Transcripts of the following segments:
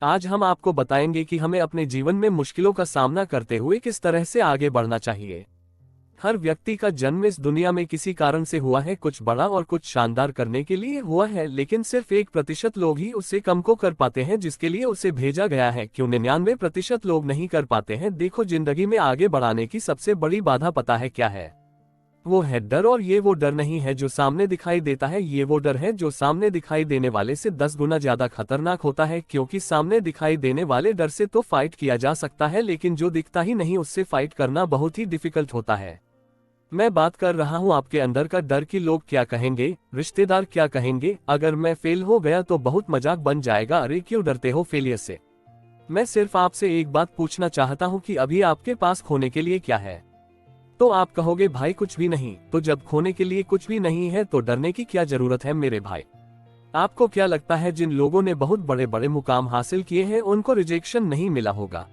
आज हम आपको बताएंगे कि हमें अपने जीवन में मुश्किलों का सामना करते हुए किस तरह से आगे बढ़ना चाहिए। हर व्यक्ति का जन्म इस दुनिया में किसी कारण से हुआ है, कुछ बड़ा और कुछ शानदार करने के लिए हुआ है, लेकिन सिर्फ 1% लोग ही उससे कम को कर पाते हैं जिसके लिए उसे भेजा गया है। क्यों 99% लोग नहीं कर पाते हैं? देखो, जिंदगी में आगे बढ़ाने की सबसे बड़ी बाधा पता है क्या है? वो है डर। और ये वो डर नहीं है जो सामने दिखाई देता है, ये वो डर है जो सामने दिखाई देने वाले से 10 गुना ज्यादा खतरनाक होता है। क्योंकि सामने दिखाई देने वाले डर से तो फाइट किया जा सकता है, लेकिन जो दिखता ही नहीं उससे फाइट करना बहुत ही डिफिकल्ट होता है। मैं बात कर रहा हूँ आपके अंदर का डर कि लोग क्या कहेंगे, रिश्तेदार क्या कहेंगे, अगर मैं फेल हो गया तो बहुत मजाक बन जाएगा। अरे क्यों डरते हो फेलियर से? मैं सिर्फ आपसे एक बात पूछना चाहता हूँ कि अभी आपके पास खोने के लिए क्या है? तो आप कहोगे भाई कुछ भी नहीं। तो जब खोने के लिए कुछ भी नहीं है तो डरने की क्या जरूरत है मेरे भाई? आपको क्या लगता है जिन लोगों ने बहुत बड़े बड़े मुकाम हासिल किए हैं उनको रिजेक्शन नहीं मिला होगा?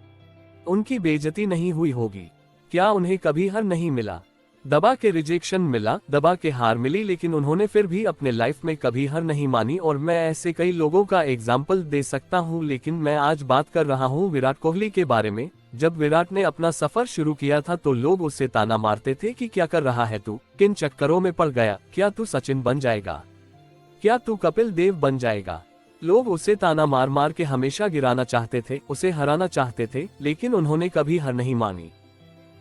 उनकी बेइज्जती नहीं हुई होगी? क्या उन्हें कभी हार नहीं मिला? दबा के रिजेक्शन मिला, दबा के हार मिली, लेकिन उन्होंने फिर भी अपने लाइफ में कभी हार नहीं मानी। और मैं ऐसे कई लोगों का एग्जाम्पल दे सकता हूँ, लेकिन मैं आज बात कर रहा हूँ विराट कोहली के बारे में। जब विराट ने अपना सफर शुरू किया था तो लोग उससे ताना मारते थे कि क्या कर रहा है तू, किन चक्करों में पड़ गया, क्या तू सचिन बन जाएगा, क्या तू कपिल देव बन जाएगा। लोग उसे ताना मार मार के हमेशा गिराना चाहते थे, उसे हराना चाहते थे, लेकिन उन्होंने कभी हार नहीं मानी।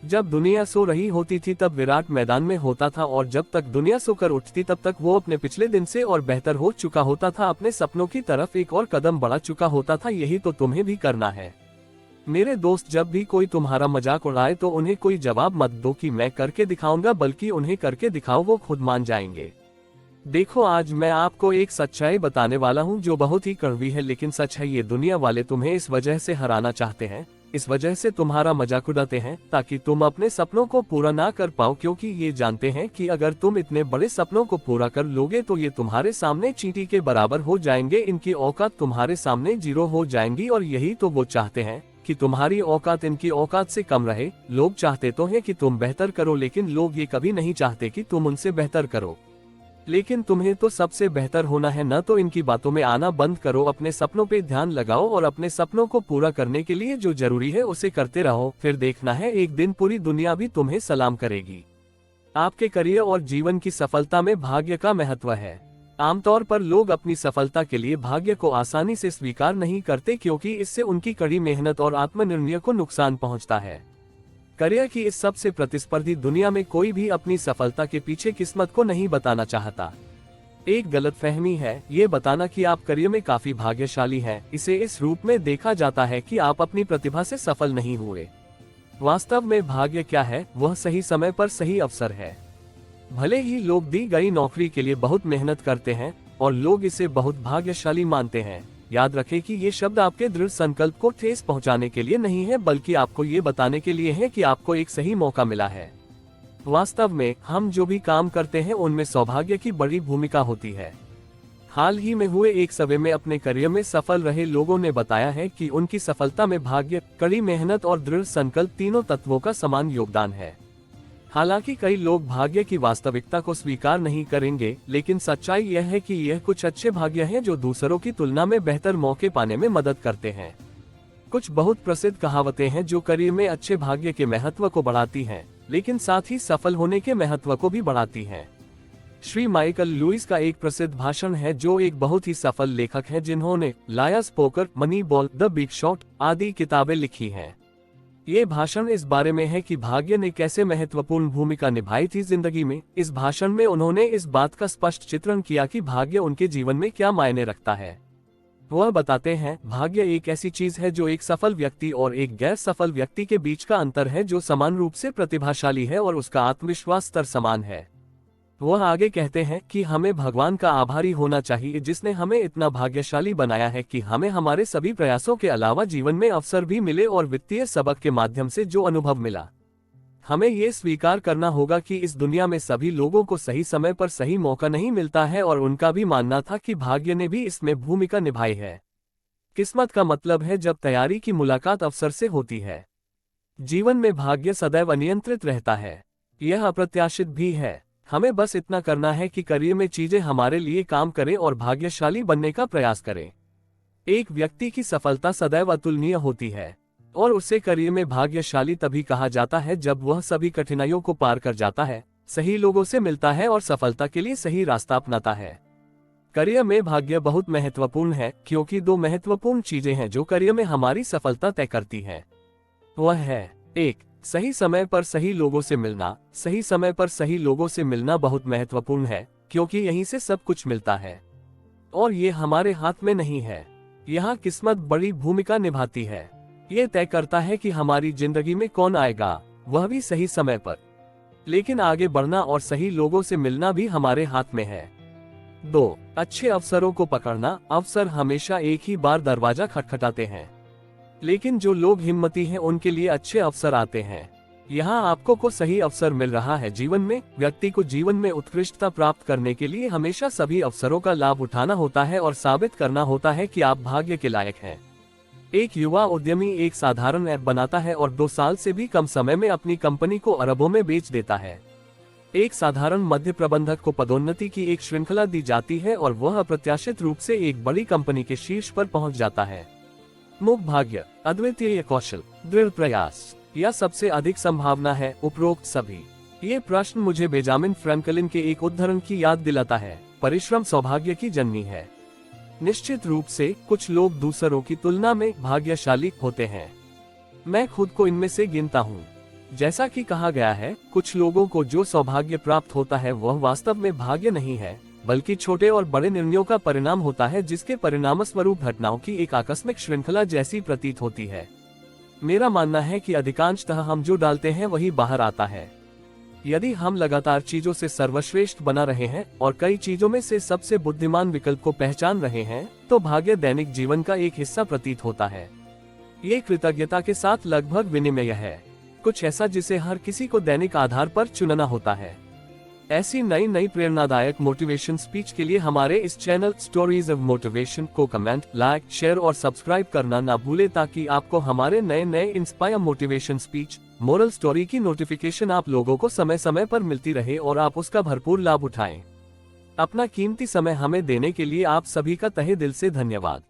जब दुनिया सो रही होती थी तब विराट मैदान में होता था, और जब तक दुनिया सोकर उठती तब तक वो अपने पिछले दिन से और बेहतर हो चुका होता था, अपने सपनों की तरफ एक और कदम बढ़ा चुका होता था। यही तो तुम्हें भी करना है मेरे दोस्त। जब भी कोई तुम्हारा मजाक उड़ाए तो उन्हें कोई जवाब मत दो कि मैं करके दिखाऊंगा, बल्कि उन्हें करके दिखाओ, वो खुद मान जाएंगे। देखो, आज मैं आपको एक सच्चाई बताने वाला हूँ जो बहुत ही कड़वी है, लेकिन सच है। ये दुनिया वाले तुम्हें इस वजह से हराना चाहते हैं, इस वजह से तुम्हारा मजाक उड़ाते हैं, ताकि तुम अपने सपनों को पूरा ना कर पाओ। क्योंकि ये जानते हैं कि अगर तुम इतने बड़े सपनों को पूरा कर लोगे तो ये तुम्हारे सामने चींटी के बराबर हो जाएंगे, इनकी औकात तुम्हारे सामने जीरो हो जाएंगी। और यही तो वो चाहते हैं कि तुम्हारी औकात इनकी औकात से कम रहे। लोग चाहते तो हैं कि तुम बेहतर करो, लेकिन लोग ये कभी नहीं चाहते कि तुम उनसे बेहतर करो। लेकिन तुम्हें तो सबसे बेहतर होना है ना, तो इनकी बातों में आना बंद करो, अपने सपनों पे ध्यान लगाओ और अपने सपनों को पूरा करने के लिए जो जरूरी है उसे करते रहो। फिर देखना है एक दिन पूरी दुनिया भी तुम्हें सलाम करेगी। आपके करियर और जीवन की सफलता में भाग्य का महत्व है। आमतौर पर लोग अपनी सफलता के लिए भाग्य को आसानी से स्वीकार नहीं करते, क्योंकि इससे उनकी कड़ी मेहनत और आत्मनिर्णय को नुकसान पहुंचता है। करियर की इस सबसे प्रतिस्पर्धी दुनिया में कोई भी अपनी सफलता के पीछे किस्मत को नहीं बताना चाहता। एक गलतफहमी है ये बताना कि आप करियर में काफी भाग्यशाली हैं। इसे इस रूप में देखा जाता है कि आप अपनी प्रतिभा से सफल नहीं हुए। वास्तव में भाग्य क्या है? वह सही समय पर सही अवसर है। भले ही लोग दी गई नौकरी के लिए बहुत मेहनत करते हैं और लोग इसे बहुत भाग्यशाली मानते हैं, याद रखें कि ये शब्द आपके दृढ़ संकल्प को ठेस पहुंचाने के लिए नहीं है, बल्कि आपको ये बताने के लिए है कि आपको एक सही मौका मिला है। वास्तव में हम जो भी काम करते हैं उनमें सौभाग्य की बड़ी भूमिका होती है। हाल ही में हुए एक सर्वे में अपने करियर में सफल रहे लोगों ने बताया है कि उनकी सफलता में भाग्य, कड़ी मेहनत और दृढ़ संकल्प तीनों तत्वों का समान योगदान है। हालांकि कई लोग भाग्य की वास्तविकता को स्वीकार नहीं करेंगे, लेकिन सच्चाई यह है कि यह कुछ अच्छे भाग्य हैं जो दूसरों की तुलना में बेहतर मौके पाने में मदद करते हैं। कुछ बहुत प्रसिद्ध कहावतें हैं जो करियर में अच्छे भाग्य के महत्व को बढ़ाती हैं, लेकिन साथ ही सफल होने के महत्व को भी बढ़ाती हैं। श्री माइकल लुइस का एक प्रसिद्ध भाषण है, जो एक बहुत ही सफल लेखक हैं जिन्होंने lawyers poker, money ball, the big shot आदि किताबें लिखी हैं। ये भाषण इस बारे में है कि भाग्य ने कैसे महत्वपूर्ण भूमिका निभाई थी जिंदगी में। इस भाषण में उन्होंने इस बात का स्पष्ट चित्रण किया कि भाग्य उनके जीवन में क्या मायने रखता है। वह बताते हैं, भाग्य एक ऐसी चीज है जो एक सफल व्यक्ति और एक गैर सफल व्यक्ति के बीच का अंतर है, जो समान रूप से प्रतिभाशाली है और उसका आत्मविश्वास स्तर समान है। वह आगे कहते हैं कि हमें भगवान का आभारी होना चाहिए जिसने हमें इतना भाग्यशाली बनाया है कि हमें हमारे सभी प्रयासों के अलावा जीवन में अवसर भी मिले और वित्तीय सबक के माध्यम से जो अनुभव मिला। हमें ये स्वीकार करना होगा कि इस दुनिया में सभी लोगों को सही समय पर सही मौका नहीं मिलता है, और उनका भी मानना था कि भाग्य ने भी इसमें भूमिका निभाई है। किस्मत का मतलब है जब तैयारी की मुलाकात अवसर से होती है। जीवन में भाग्य सदैव अनियंत्रित रहता है, यह अप्रत्याशित भी है। हमें बस इतना करना है कि करियर में चीजें हमारे लिए काम करें और भाग्यशाली बनने का प्रयास करें। एक व्यक्ति की सफलता सदैव अतुलनीय होती है और उसे करियर में भाग्यशाली तभी कहा जाता है जब वह सभी कठिनाइयों को पार कर जाता है, सही लोगों से मिलता है और सफलता के लिए सही रास्ता अपनाता है। करियर में भाग्य बहुत महत्वपूर्ण है क्योंकि दो महत्वपूर्ण चीजें हैं जो करियर में हमारी सफलता तय करती है। वह है, एक, सही समय पर सही लोगों से मिलना। सही समय पर सही लोगों से मिलना बहुत महत्वपूर्ण है क्योंकि यहीं से सब कुछ मिलता है और ये हमारे हाथ में नहीं है। यहाँ किस्मत बड़ी भूमिका निभाती है। ये तय करता है कि हमारी जिंदगी में कौन आएगा, वह भी सही समय पर। लेकिन आगे बढ़ना और सही लोगों से मिलना भी हमारे हाथ में है। 2, अच्छे अवसरों को पकड़ना। अवसर हमेशा एक ही बार दरवाजा खटखटाते हैं, लेकिन जो लोग हिम्मती हैं उनके लिए अच्छे अवसर आते हैं। यहाँ आपको को सही अवसर मिल रहा है। जीवन में व्यक्ति को जीवन में उत्कृष्टता प्राप्त करने के लिए हमेशा सभी अवसरों का लाभ उठाना होता है और साबित करना होता है कि आप भाग्य के लायक हैं। एक युवा उद्यमी एक साधारण ऐप बनाता है और 2 साल से भी कम समय में अपनी कंपनी को अरबों में बेच देता है। एक साधारण मध्य प्रबंधक को पदोन्नति की एक श्रृंखला दी जाती है और वह अप्रत्याशित रूप से एक बड़ी कंपनी के शीर्ष पर पहुंच जाता है। मुख भाग्य, अद्वितीय कौशल, दृढ़ प्रयास या सबसे अधिक संभावना है, उपरोक्त सभी। ये प्रश्न मुझे बेंजामिन फ्रैंकलिन के एक उद्धरण की याद दिलाता है, परिश्रम सौभाग्य की जननी है। निश्चित रूप से कुछ लोग दूसरों की तुलना में भाग्यशाली होते हैं। मैं खुद को इनमें से गिनता हूँ। जैसा कि कहा गया है, कुछ लोगों को जो सौभाग्य प्राप्त होता है वह वास्तव में भाग्य नहीं है, बल्कि छोटे और बड़े निर्णयों का परिणाम होता है जिसके परिणामस्वरूप घटनाओं की एक आकस्मिक श्रृंखला जैसी प्रतीत होती है। मेरा मानना है कि अधिकांशतः हम जो डालते हैं वही बाहर आता है। यदि हम लगातार चीजों से सर्वश्रेष्ठ बना रहे हैं और कई चीजों में से सबसे बुद्धिमान विकल्प को पहचान रहे हैं, तो भाग्य दैनिक जीवन का एक हिस्सा प्रतीत होता है। ये कृतज्ञता के साथ लगभग विनिमय है, कुछ ऐसा जिसे हर किसी को दैनिक आधार पर चुनना होता है। ऐसी नई नई प्रेरणादायक मोटिवेशन स्पीच के लिए हमारे इस चैनल स्टोरीज ऑफ मोटिवेशन को कमेंट, लाइक, शेयर और सब्सक्राइब करना ना भूले ताकि आपको हमारे नए नए inspire motivation speech, moral story की नोटिफिकेशन आप लोगों को समय समय पर मिलती रहे और आप उसका भरपूर लाभ उठाएं। अपना कीमती समय हमें देने के लिए आप सभी का तहे दिल से धन्यवाद।